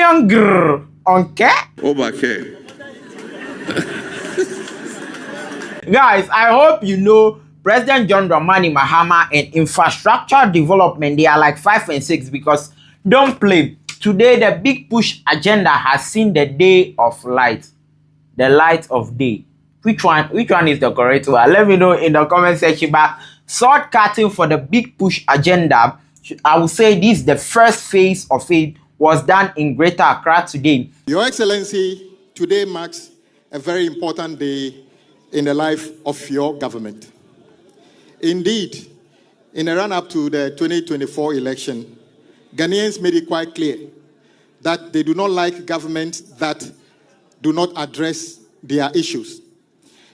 Onion grrr. Okay? Overcare. Guys, I hope you know President John Dramani Mahama and infrastructure development, they are like 5 and 6 because don't play. Today, the big push agenda has seen the day of light. The light of day. Which one is the correct one? Let me know in the comment section. But shortcutting for the big push agenda, I would say this, the first phase of it was done in Greater Accra today. Your Excellency, today marks a very important day in the life of your government. Indeed, in the run-up to the 2024 election, Ghanaians made it quite clear that they do not like governments that do not address their issues.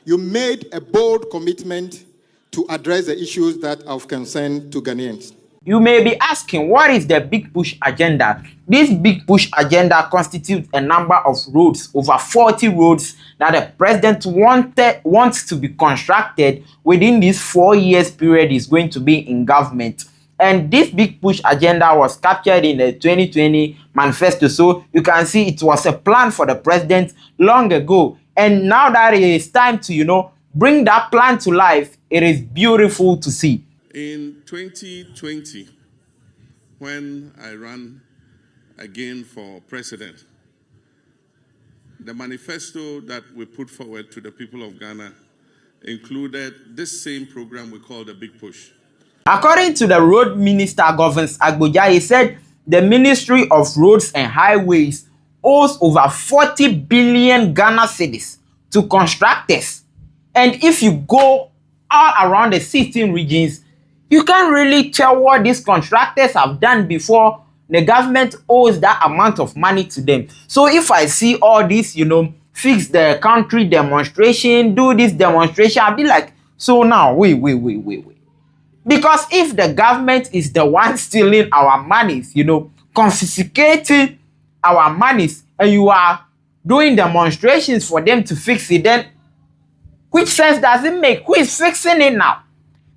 You made a bold commitment to address the issues that are of concern to Ghanaians. You may be asking, what is the big push agenda? This big push agenda constitutes a number of roads, over 40 roads that the president wants to be constructed within this 4 years period is going to be in government. And this big push agenda was captured in the 2020 manifesto. So you can see it was a plan for the president long ago. And now that it is time to, bring that plan to life, it is beautiful to see. In 2020, when I ran again for president, the manifesto that we put forward to the people of Ghana included this same program we call the Big Push. According to the road minister, Governance Agboja, he said the Ministry of Roads and Highways owes over 40 billion Ghana cedis to contractors. And if you go all around the 16 regions, you can't really tell what these contractors have done before the government owes that amount of money to them. So if I see all this, fix the country demonstration, do this demonstration, I'll be like, so now, wait. Because if the government is the one stealing our monies, confiscating our monies, and you are doing demonstrations for them to fix it, then which sense does it make? Who is fixing it now?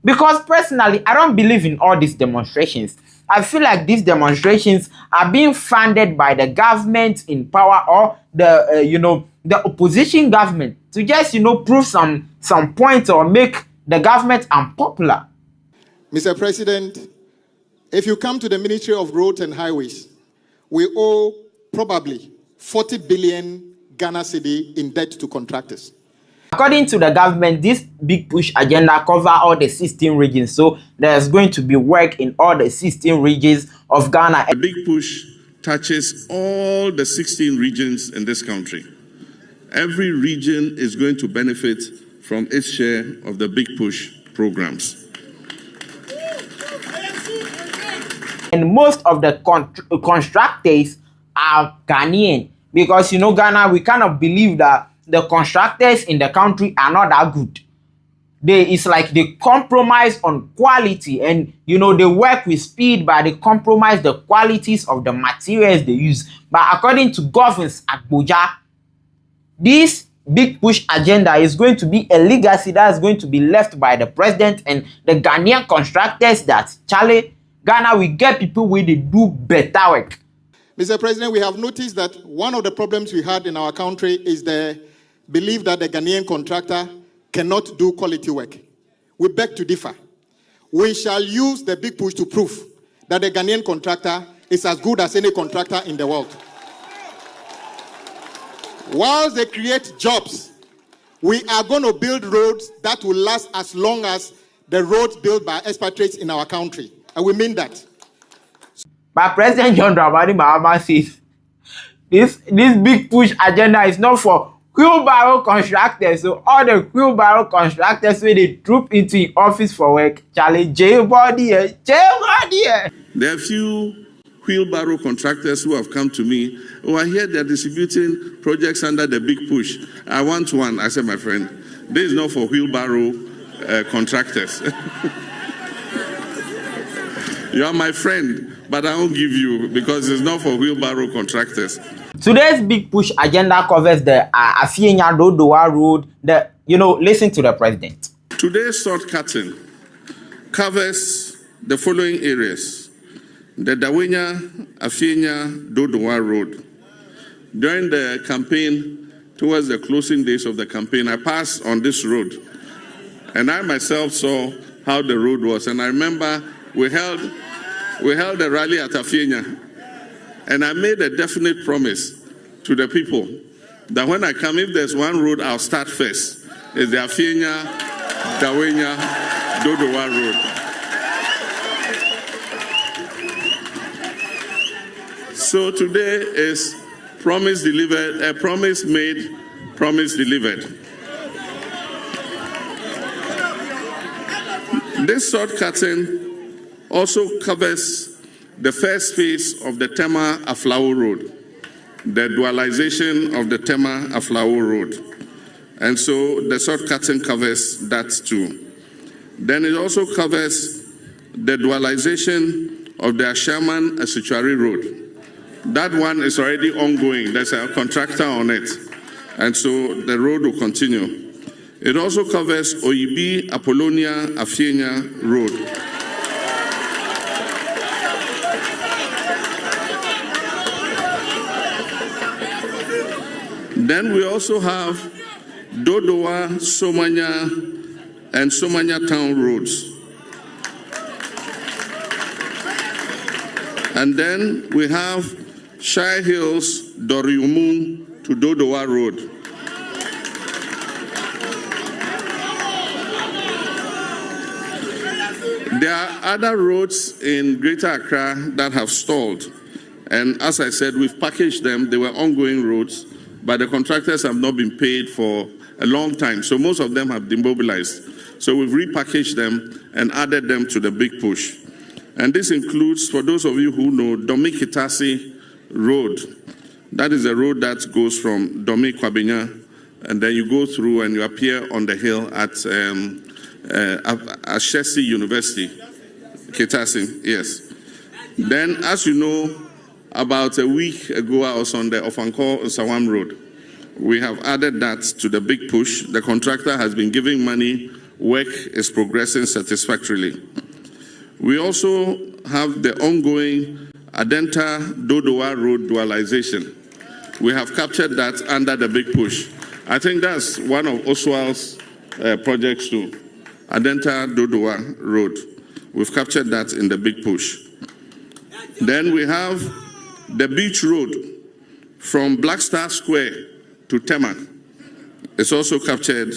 Because personally, I don't believe in all these demonstrations. I feel like these demonstrations are being funded by the government in power or the opposition government to just, prove some points or make the government unpopular. Mr. President, if you come to the Ministry of Roads and Highways, we owe probably 40 billion Ghana cedi in debt to contractors. According to the government, this big push agenda covers all the 16 regions. So there's going to be work in all the 16 regions of Ghana. The big push touches all the 16 regions in this country. Every region is going to benefit from its share of the big push programs. And most of the contractors are Ghanaian. Because, Ghana, we cannot believe that the contractors in the country are not that good. It's like they compromise on quality and, they work with speed, but they compromise the qualities of the materials they use. But according to Governance Agboja, this big push agenda is going to be a legacy that is going to be left by the president and the Ghanaian contractors that, Charlie, Ghana will get people where they do better work. Mr. President, we have noticed that one of the problems we had in our country is the belief that the Ghanaian contractor cannot do quality work. We beg to differ. We shall use the big push to prove that the Ghanaian contractor is as good as any contractor in the world. Whilst they create jobs, we are going to build roads that will last as long as the roads built by expatriates in our country. And we mean that. But President John Dramani Mahama says this big push agenda is not for wheelbarrow contractors. So all the wheelbarrow contractors when they troop into the office for work, Charlie, J-body. There are few wheelbarrow contractors who have come to me. Oh, I hear they're distributing projects under the big push. I want one. I said, my friend, this is not for wheelbarrow contractors. You are my friend, but I won't give you because it's not for wheelbarrow contractors. Today's big push agenda covers the Aflao road. Listen to the president. Today's shortcutting covers the following areas: the Dawhenya-Afienya-Dodowa road, During the campaign, towards the closing days of the campaign, I passed on this road. And I myself saw how the road was. And I remember we held a rally at Afienya. And I made a definite promise to the people that when I come, if there's one road I'll start first, it's the Dawhenya-Afienya-Dodowa road. So today is promise delivered, promise made, promise delivered. This shortcutting also covers the first phase of the Tema-Aflao road, the dualization of the Tema-Aflao road. And so the shortcutting covers that too. Then it also covers the dualization of the Ashaman-Asutwari road. That one is already ongoing. There's a contractor on it. And so the road will continue. It also covers Mahama-Apollonia-Afienya road. Then we also have Dodowa, Somanya, and Somanya town roads. And then we have Shire Hills, Doriumu to Dodowa road. There are other roads in Greater Accra that have stalled. And as I said, we've packaged them. They were ongoing roads, but the contractors have not been paid for a long time. So most of them have demobilized. So we've repackaged them and added them to the big push. And this includes, for those of you who know, Domi-Kitasi Road. That is a road that goes from Domi-Kwabenya, and then you go through and you appear on the hill at Ashesi University, Kitasi, yes. Then, as you know, about a week ago, I was on the Ofanko-Nsawam Road. We have added that to the big push. The contractor has been giving money. Work is progressing satisfactorily. We also have the ongoing Adenta-Dodowa Road dualization. We have captured that under the big push. I think that's one of Oswald's projects too. Adenta-Dodowa Road. We've captured that in the big push. Then we have the beach road from Black Star Square to Tema. It's also captured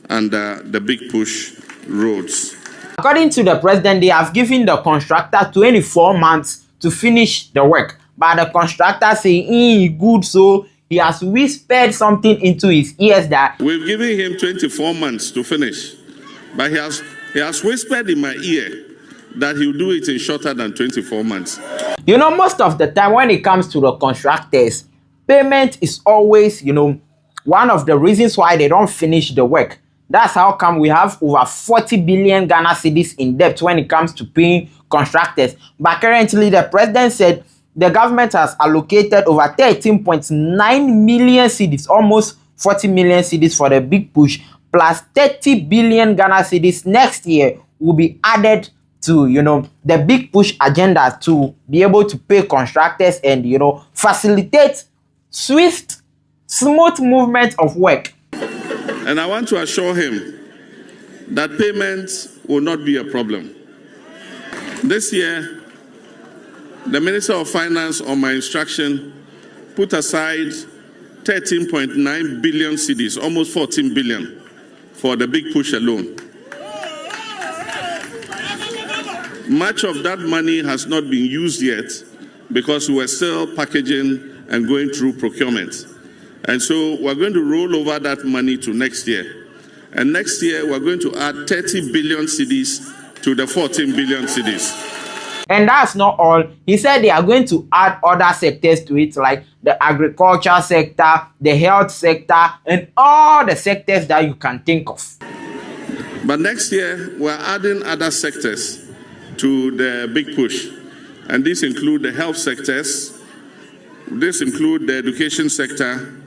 under the big push roads. According to the president, they have given the contractor 24 months to finish the work. But the contractor saying good, so he has whispered something into his ears that we've given him 24 months to finish. But he has whispered in my ear that he'll do it in shorter than 24 months. You know, most of the time when it comes to the contractors, payment is always, one of the reasons why they don't finish the work. That's how come we have over 40 billion Ghana cedis in debt when it comes to paying contractors. But currently, the president said the government has allocated over 13.9 million cedis, almost 40 million cedis for the big push, plus 30 billion Ghana cedis next year will be added to, the big push agenda to be able to pay contractors and, facilitate swift, smooth movement of work. And I want to assure him that payments will not be a problem. This year, the Minister of Finance, on my instruction, put aside 13.9 billion cedis, almost 14 billion, for the big push alone. Much of that money has not been used yet because we are still packaging and going through procurement. And so we're going to roll over that money to next year. And next year, we're going to add 30 billion cedis to the 14 billion cedis. And that's not all. He said they are going to add other sectors to it, like the agriculture sector, the health sector, and all the sectors that you can think of. But next year, we're adding other sectors to the big push. And these include the health sectors. This includes the education sector.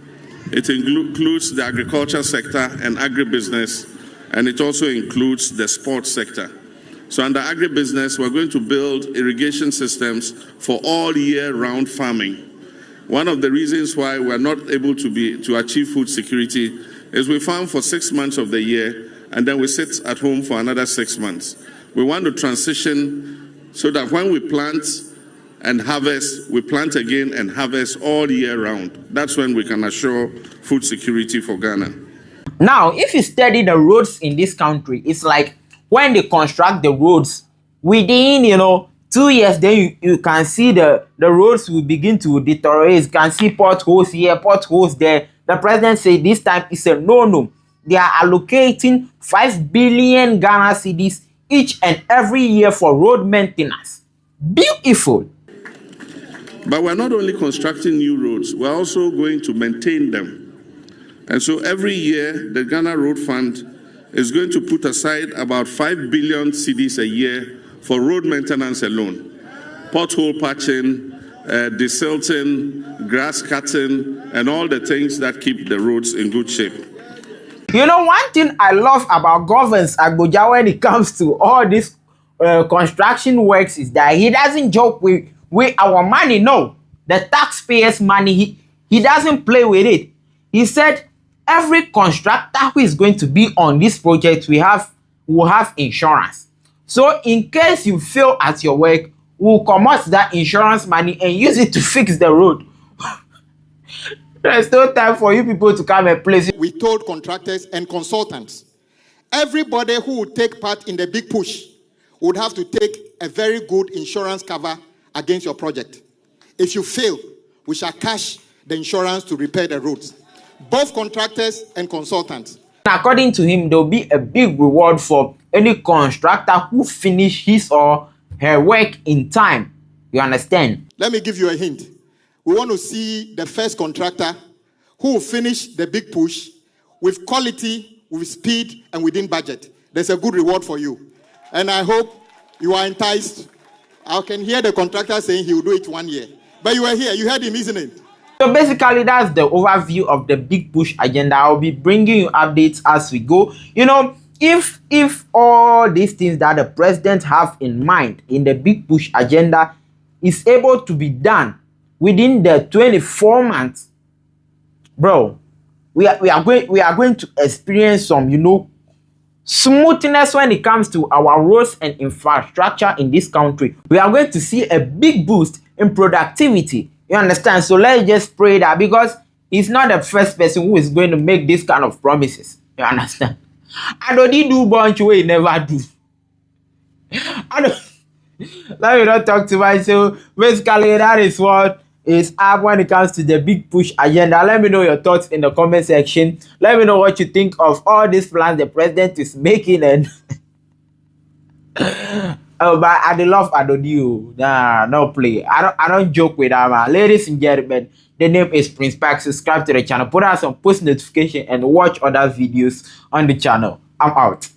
It includes the agriculture sector and agribusiness, and it also includes the sports sector. So under agribusiness, we're going to build irrigation systems for all year-round farming. One of the reasons why we're not able to achieve food security is we farm for 6 months of the year and then we sit at home for another 6 months. We want to transition so that when we plant and harvest, we plant again and harvest all year round. That's when we can assure food security for Ghana. Now, if you study the roads in this country, it's like when they construct the roads, within 2 years, then you can see the roads will begin to deteriorate. You can see potholes here, potholes there. The president said this time it's a no. They are allocating 5 billion Ghana cedis each and every year for road maintenance. Beautiful. But we're not only constructing new roads, we're also going to maintain them. And so every year, the Ghana Road Fund is going to put aside about 5 billion cedis a year for road maintenance alone. Pothole patching, desilting, grass cutting, and all the things that keep the roads in good shape. One thing I love about Dawhenya-Afienya-Dodowa when it comes to all this construction works is that he doesn't joke with our money. No, the taxpayers' money, he doesn't play with it. He said every constructor who is going to be on this project will have insurance. So in case you fail at your work, we'll come out that insurance money and use it to fix the road. There's no time for you people to come and place it. We told contractors and consultants, everybody who would take part in the big push would have to take a very good insurance cover against your project. If you fail, we shall cash the insurance to repair the roads. Both contractors and consultants. According to him, there will be a big reward for any constructor who finish his or her work in time. You understand? Let me give you a hint. We want to see the first contractor who will finish the big push with quality, with speed, and within budget. There's a good reward for you. And I hope you are enticed. I can hear the contractor saying he will do it 1 year. But you were here. You heard him, isn't it? So basically, that's the overview of the big push agenda. I'll be bringing you updates as we go. If all these things that the president have in mind in the big push agenda is able to be done within the 24 months, bro, we are going to experience some smoothness when it comes to our roads and infrastructure in this country. We are going to see a big boost in productivity. You understand? So let's just pray that, because he's not the first person who is going to make this kind of promises. You understand? I don't do bunch way never do. Let me not talk too much. So basically, that is what is up when it comes to the big push agenda. Let me know your thoughts in the comment section. Let me know what you think of all these plans the president is making. And oh, but I love Adonio. Nah, no play. I don't joke with that, man. Ladies and gentlemen, the name is Prince Pack. Subscribe to the channel, put on some post notification, and watch other videos on the channel. I'm out.